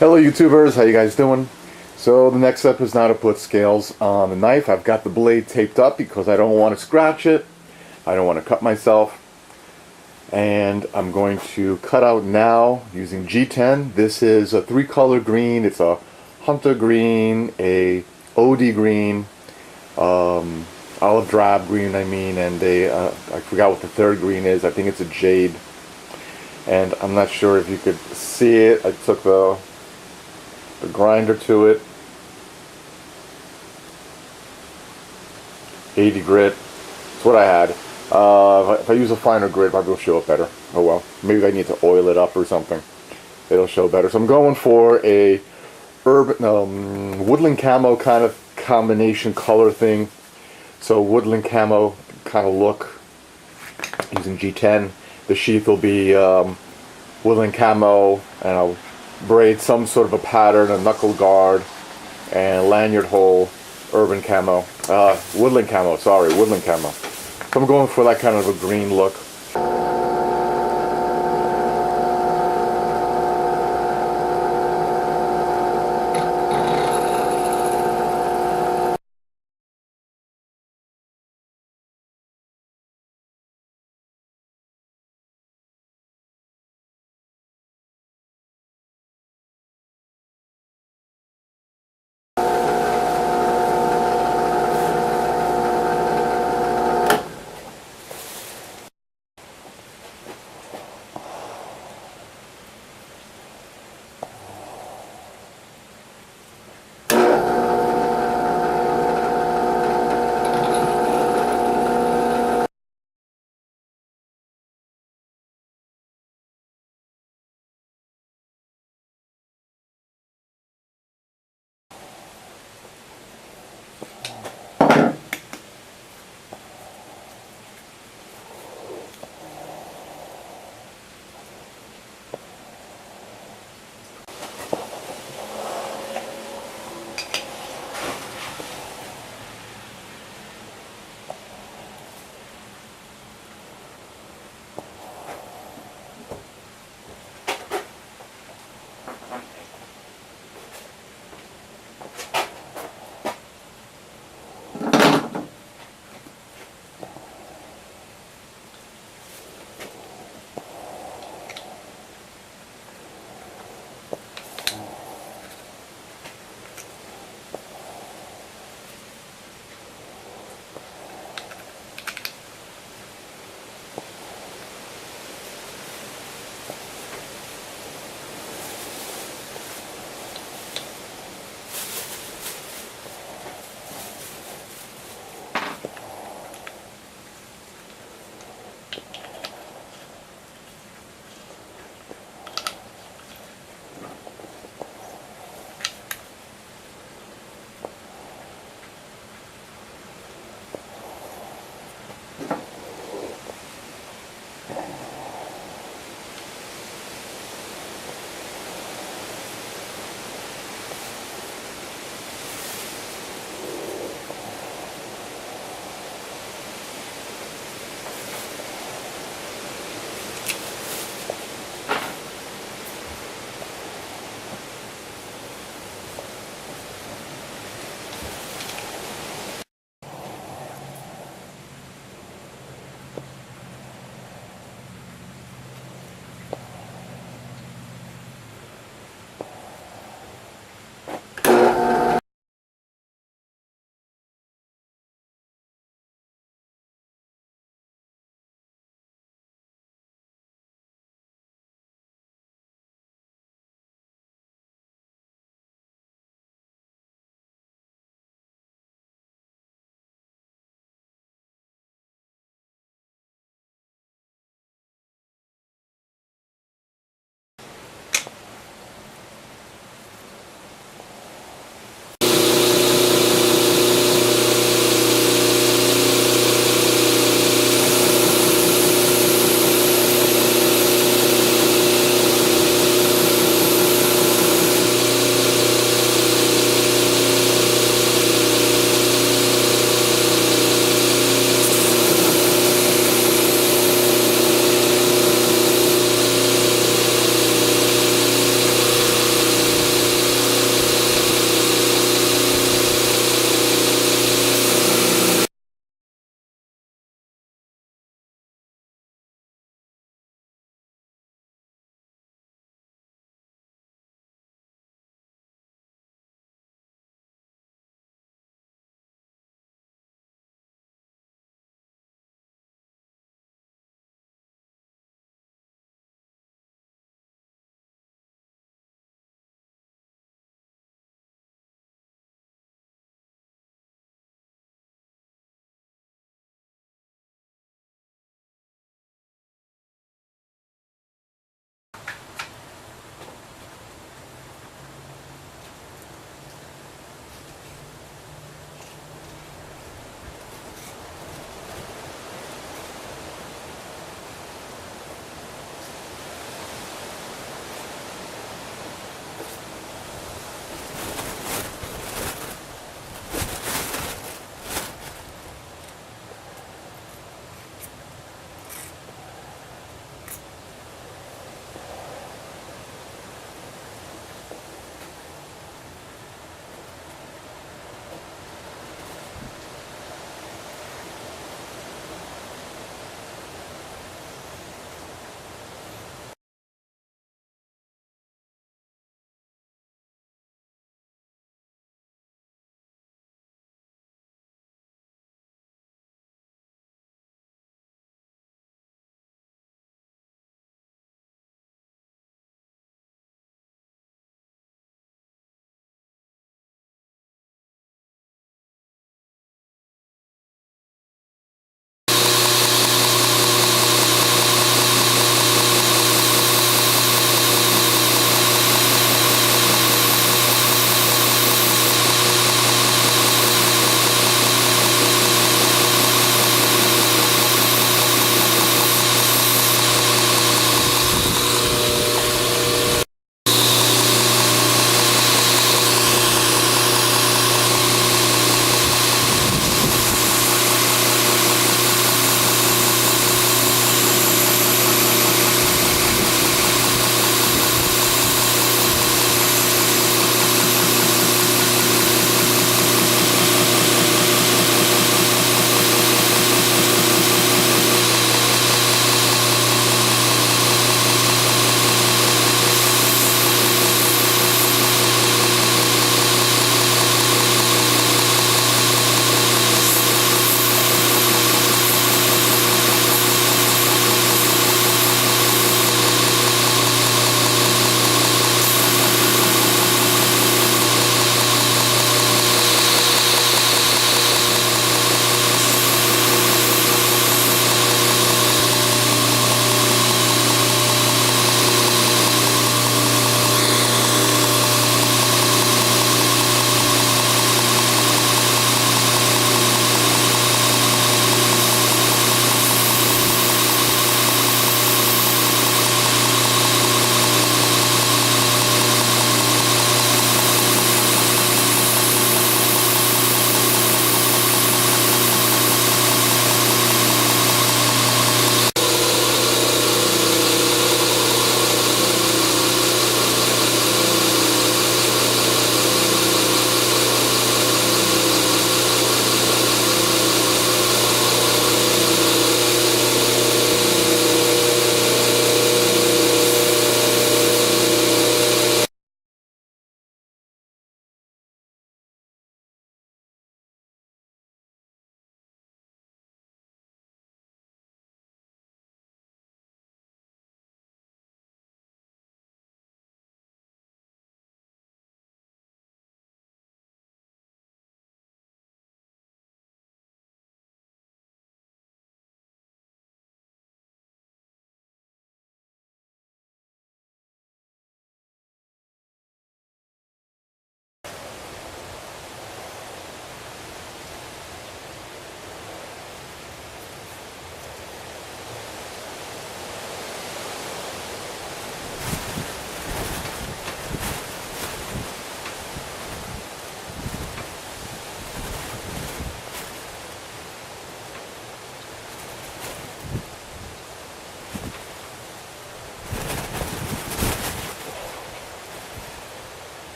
Hello YouTubers, how you guys doing? So the next step is now to put scales on the knife. I've got the blade taped up because I don't want to scratch it. I don't want to cut myself. And I'm going to cut out now using G10. This is a 3-color green. It's a hunter green, a OD green, olive drab green and I forgot what the third green is. I think it's a Jade. And I'm not sure if you could see it. I took the grinder to it, 80 grit. That's what I had. If I use a finer grit, probably will show up better. Oh well, maybe I need to oil it up or something. It'll show better. So I'm going for a urban woodland camo kind of combination color thing. So woodland camo kind of look using G10. The sheath will be woodland camo, and I'll braid some sort of a pattern, a knuckle guard, and lanyard hole, woodland camo. Woodland camo. So I'm going for that kind of a green look.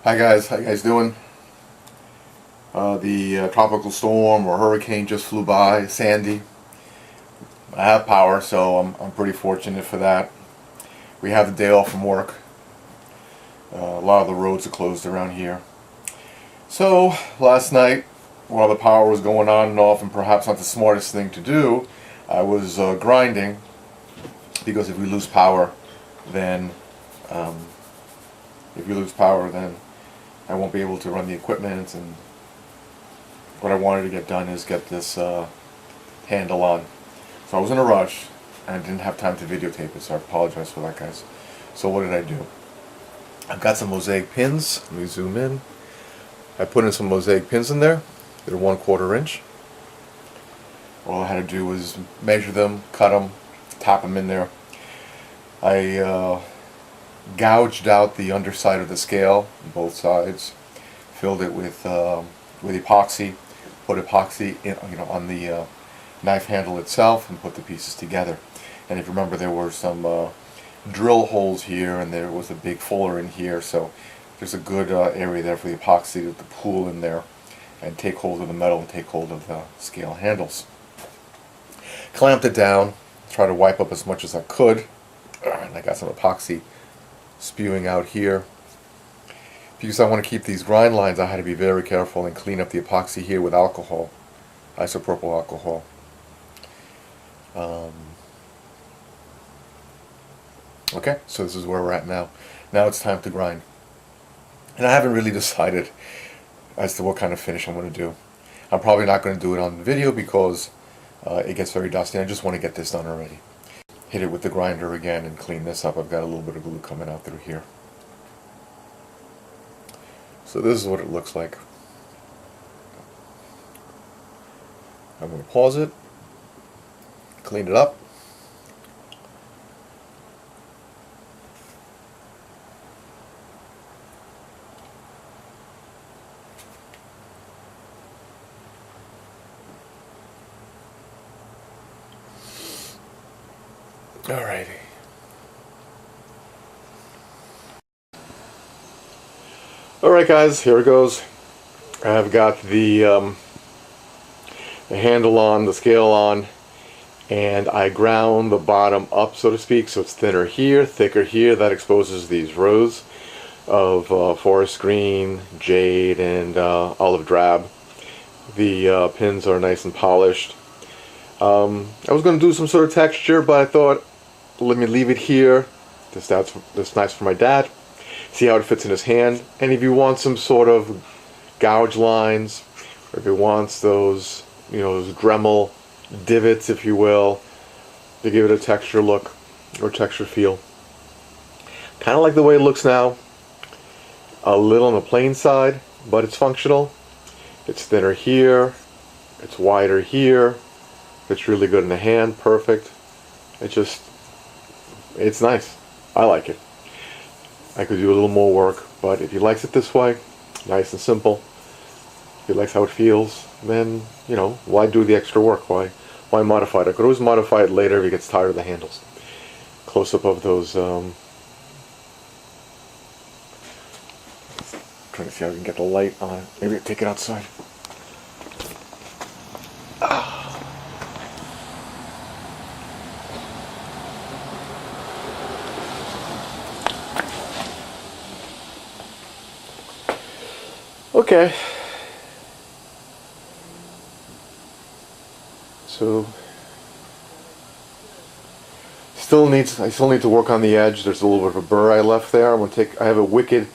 Hi guys, how you guys doing? The tropical storm or hurricane just flew by, Sandy. I have power, so I'm pretty fortunate for that. We have the day off from work. A lot of the roads are closed around here. So last night, while the power was going on and off, and perhaps not the smartest thing to do, I was grinding, because if we lose power, then I won't be able to run the equipment, and what I wanted to get done is get this handle on. So I was in a rush and I didn't have time to videotape it, so I apologize for that, guys. So what did I do? I've got some mosaic pins. Let me zoom in. I put in some mosaic pins in there. They're 1/4 inch. All I had to do was measure them, cut them, tap them in there. I gouged out the underside of the scale on both sides, filled it with epoxy, put epoxy in, on the knife handle itself, and put the pieces together. And if you remember, there were some drill holes here, and there was a big fuller in here, so there's a good area there for the epoxy to pool in there and take hold of the metal and take hold of the scale handles. Clamped it down, tried to wipe up as much as I could, and I got some epoxy spewing out here. Because I want to keep these grind lines, I had to be very careful and clean up the epoxy here with alcohol, isopropyl alcohol. Okay, so this is where we're at now. Now it's time to grind. And I haven't really decided as to what kind of finish I'm going to do. I'm probably not going to do it on video because it gets very dusty. I just want to get this done already. Hit it with the grinder again and clean this up. I've got a little bit of glue coming out through here. So this is what it looks like. I'm going to pause it, clean it up. Alrighty. Alright guys, here it goes. I've got the handle on, the scale on, and I ground the bottom up, so to speak, so it's thinner here, thicker here. That exposes these rows of forest green, jade, and olive drab. The pins are nice and polished. I was going to do some sort of texture, but I thought, let me leave it here. That's nice for my dad. See how it fits in his hand. And if you want some sort of gouge lines, or if he wants those, those Dremel divots, if you will, to give it a texture look or texture feel. Kind of like the way it looks now. A little on the plain side, but it's functional. It's thinner here. It's wider here. It's really good in the hand. Perfect. It's nice. I like it. I could do a little more work, but if he likes it this way, nice and simple, if he likes how it feels, then, why do the extra work? Why modify it? I could always modify it later if he gets tired of the handles. Close up of those, trying to see how we can get the light on it. Maybe I'll take it outside. Okay, so I still need to work on the edge. There's a little bit of a burr I left there. I have a wicked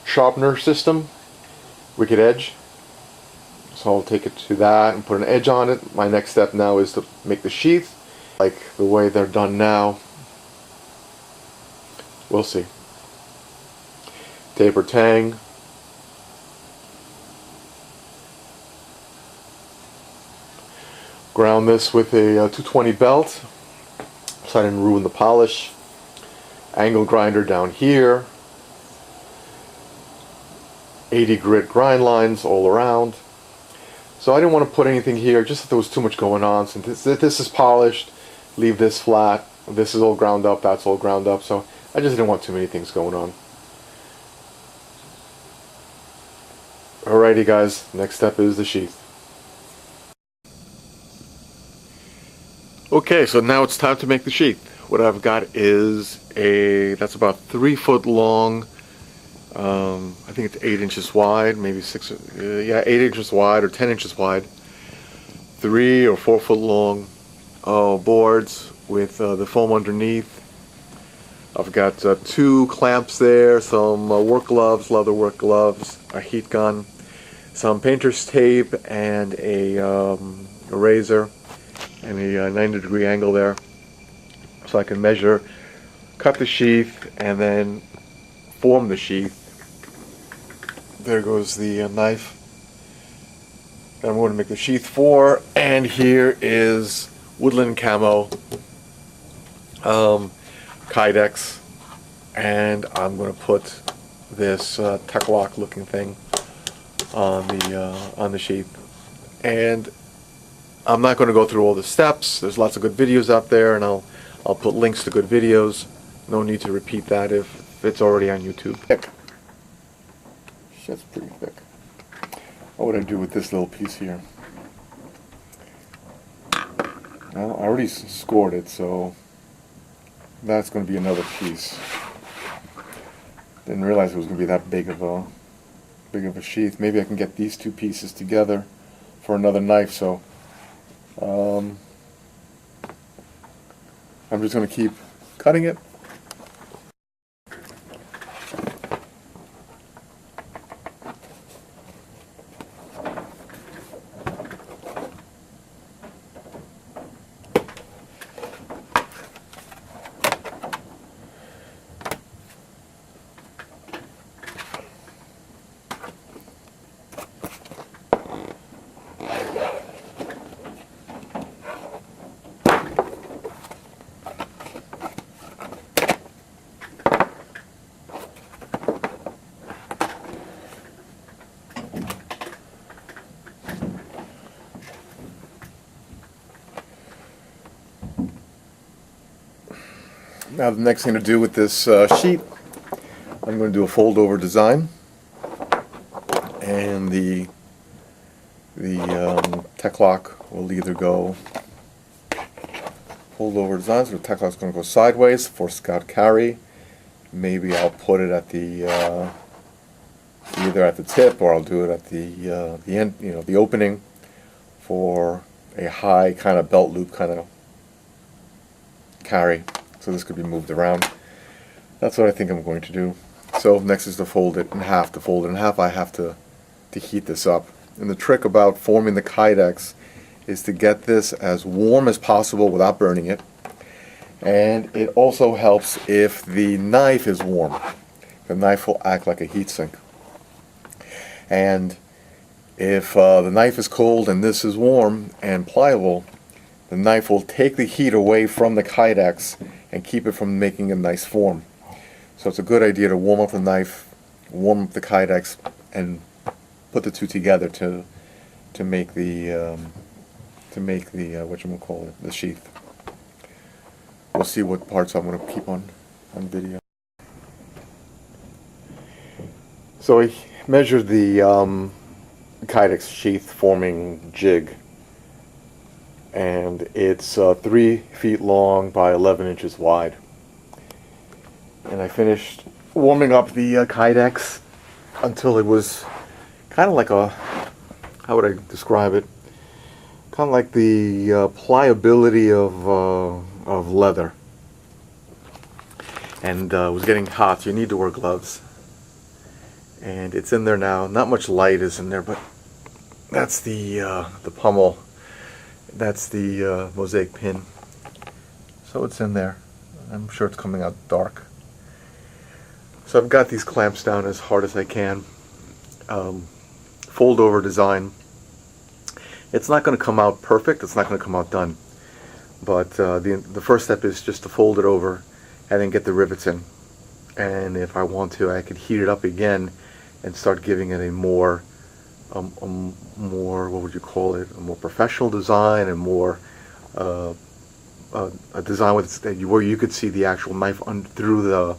sharpener system, wicked edge. So I'll take it to that and put an edge on it. My next step now is to make the sheath, like the way they're done now. We'll see. Tapered tang. Ground this with a 220 belt so I didn't ruin the polish. Angle grinder down here. 80 grit grind lines all around. So I didn't want to put anything here, just that there was too much going on. Since this is polished, leave this flat. This is all ground up, that's all ground up. So I just didn't want too many things going on. Alrighty guys, next step is the sheath. Okay, so now it's time to make the sheath. What I've got is that's about 3 foot long, I think it's 8 inches wide, maybe 8 inches wide or 10 inches wide, 3 or 4 foot long boards with the foam underneath. I've got 2 clamps there, some work gloves, leather work gloves, a heat gun, some painter's tape, and a razor, and a 90-degree angle there, so I can measure, cut the sheath, and then form the sheath. There goes the knife that I'm going to make the sheath for, and here is woodland camo, Kydex, and I'm going to put this Tek Lok looking thing on the sheath. And I'm not going to go through all the steps. There's lots of good videos out there, and I'll put links to good videos. No need to repeat that if it's already on YouTube. Thick. That's pretty thick. What would I do with this little piece here? Well, I already scored it, so that's going to be another piece. Didn't realize it was going to be that big of a sheath. Maybe I can get these 2 pieces together for another knife. So I'm just going to keep cutting it. Now the next thing to do with this sheet, I'm going to do a fold over design, and the Tek Lok will either go fold over design, so the Tek Lok's going to go sideways for scout carry. Maybe I'll put it at the either at the tip, or I'll do it at the end, the opening, for a high kind of belt loop kind of carry. So this could be moved around. That's what I think I'm going to do. So next is to fold it in half. To fold it in half, I have to heat this up. And the trick about forming the Kydex is to get this as warm as possible without burning it. And it also helps if the knife is warm. The knife will act like a heat sink. And if the knife is cold and this is warm and pliable, the knife will take the heat away from the Kydex and keep it from making a nice form. So it's a good idea to warm up the knife, warm up the Kydex, and put the 2 together to make the the sheath. We'll see what parts I'm going to keep on video. So I measured the Kydex sheath forming jig, and it's 3 feet long by 11 inches wide. And I finished warming up the Kydex until it was kind of like a, how would I describe it? Kind of like the pliability of leather. And it was getting hot, so you need to wear gloves. And it's in there now. Not much light is in there, but that's the pommel. That's the mosaic pin. So it's in there. I'm sure it's coming out dark. So I've got these clamps down as hard as I can. Fold over design. It's not going to come out perfect. It's not going to come out done. But the first step is just to fold it over and then get the rivets in. And if I want to, I could heat it up again and start giving it a more what would you call it? A more professional design, and more a design with where you could see the actual knife through the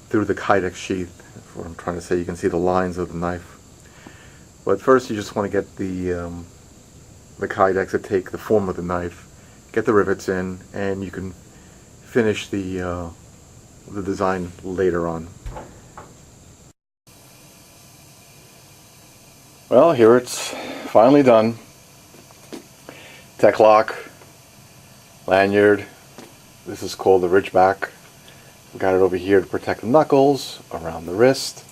Kydex sheath. That's what I'm trying to say. You can see the lines of the knife. But first you just want to get the Kydex to take the form of the knife, get the rivets in, and you can finish the design later on. Well, here it's finally done. Tek Lok, lanyard. This is called the ridgeback. We got it over here to protect the knuckles, around the wrist.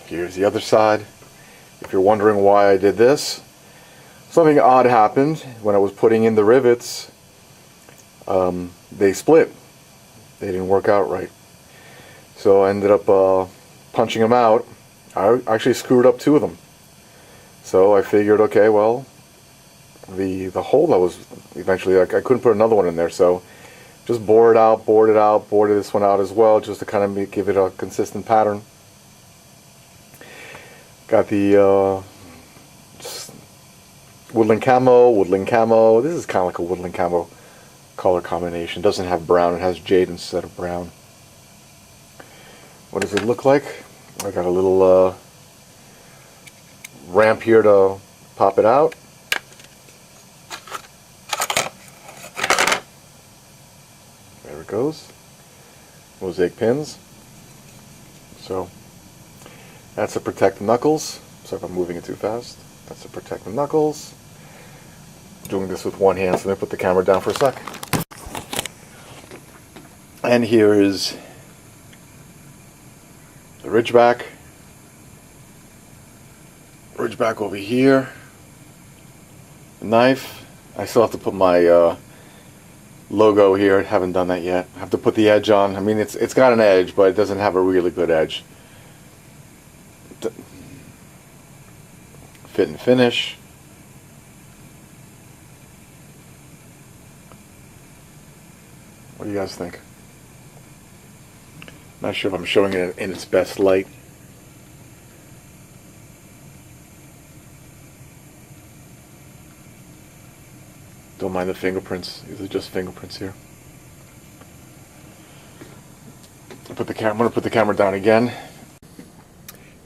Here's the other side. If you're wondering why I did this, something odd happened when I was putting in the rivets. They split. They didn't work out right. So I ended up punching them out. I actually screwed up 2 of them. So I figured, okay, well, the hole that was eventually, I couldn't put another one in there, so just bored this one out as well, just to kind of give it a consistent pattern. Got the woodland camo. This is kind of like a woodland camo color combination. Doesn't have brown, it has jade instead of brown. What does it look like? I got a little ramp here to pop it out. There it goes. Mosaic pins. So that's to protect the knuckles. Sorry if I'm moving it too fast. That's to protect the knuckles. Doing this with one hand, so let me put the camera down for a sec. And here is the ridgeback. Ridgeback over here. The knife. I still have to put my logo here. I haven't done that yet. I have to put the edge on. I mean, it's got an edge, but it doesn't have a really good edge. Fit and finish. What do you guys think? Not sure if I'm showing it in its best light. Don't mind the fingerprints. These are just fingerprints here. I'm going to put the camera down again.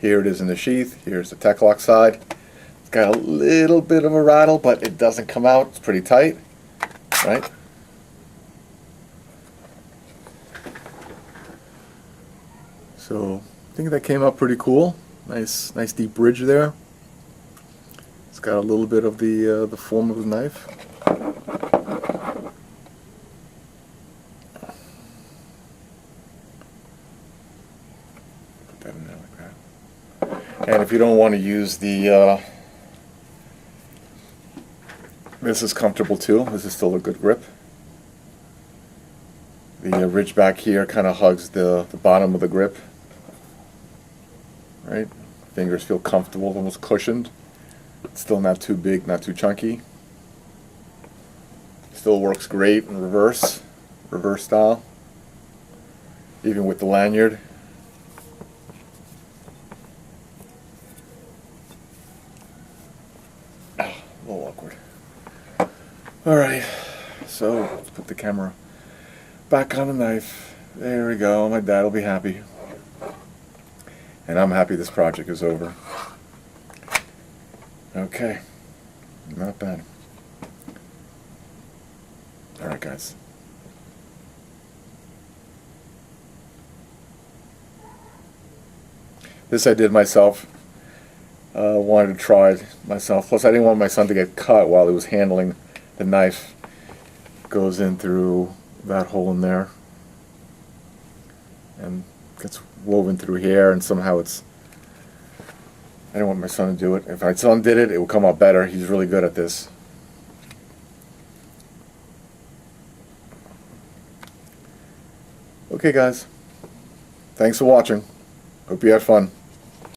Here it is in the sheath. Here's the Tek Lok side. It's got a little bit of a rattle, but it doesn't come out. It's pretty tight, right? So I think that came out pretty cool. Nice deep ridge there. It's got a little bit of the form of the knife. Put that in there like that. And if you don't want to use the, this is comfortable too. This is still a good grip. The ridge back here kind of hugs the bottom of the grip. Right? Fingers feel comfortable, almost cushioned. It's still not too big, not too chunky. Still works great in reverse style. Even with the lanyard. A little awkward. Alright, so let's put the camera back on the knife. There we go. My dad will be happy. And I'm happy this project is over. Okay. Not bad. Alright, guys. This I did myself. Wanted to try it myself. Plus, I didn't want my son to get cut while he was handling the knife. Goes in through that hole in there. And gets woven through here, and somehow it's... I didn't want my son to do it. If my son did it, it would come out better. He's really good at this. Okay, guys. Thanks for watching. Hope you had fun.